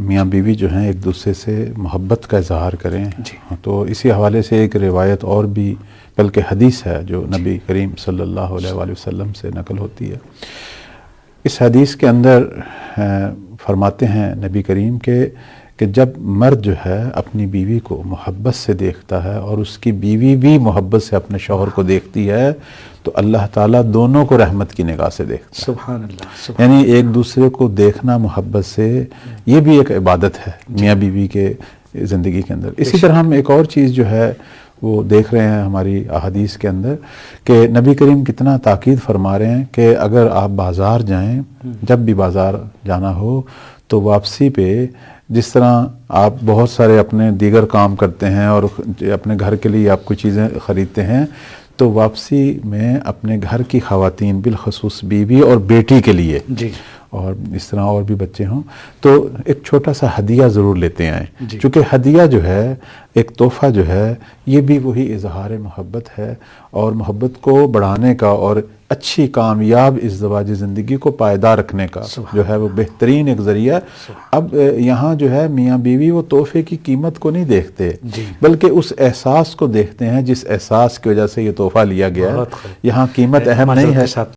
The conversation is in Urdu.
میاں بیوی جو ہیں ایک دوسرے سے محبت کا اظہار کریں. تو اسی حوالے سے ایک روایت اور بھی بلکہ حدیث ہے جو نبی کریم صلی اللہ علیہ وآلہ وسلم سے نقل ہوتی ہے. اس حدیث کے اندر فرماتے ہیں نبی کریم کہ جب مرد جو ہے اپنی بیوی کو محبت سے دیکھتا ہے اور اس کی بیوی بھی محبت سے اپنے شوہر کو دیکھتی ہے تو اللہ تعالیٰ دونوں کو رحمت کی نگاہ سے دیکھتا ہے. سبحان اللہ. یعنی ایک دوسرے کو دیکھنا محبت سے یہ بھی ایک عبادت ہے میاں بیوی کے زندگی کے اندر. اسی طرح ہم ایک اور چیز جو ہے وہ دیکھ رہے ہیں ہماری احادیث کے اندر کہ نبی کریم کتنا تاکید فرما رہے ہیں کہ اگر آپ بازار جائیں، جب بھی بازار جانا ہو تو واپسی پہ جس طرح آپ بہت سارے اپنے دیگر کام کرتے ہیں اور اپنے گھر کے لیے آپ کوئی چیزیں خریدتے ہیں تو واپسی میں اپنے گھر کی خواتین بالخصوص بیوی اور بیٹی کے لیے اور اس طرح اور بھی بچے ہوں تو ایک چھوٹا سا ہدیہ ضرور لیتے آئیں. چونکہ ہدیہ جو ہے ایک تحفہ جو ہے یہ بھی وہی اظہار محبت ہے اور محبت کو بڑھانے کا اور اچھی کامیاب ازدواجی زندگی کو پائیدار رکھنے کا جو ہے وہ بہترین ایک ذریعہ. اب یہاں جو ہے میاں بیوی وہ تحفے کی قیمت کو نہیں دیکھتے بلکہ اس احساس کو دیکھتے ہیں جس احساس کی وجہ سے یہ تحفہ لیا گیا ہے. یہاں قیمت اہم نہیں ہے.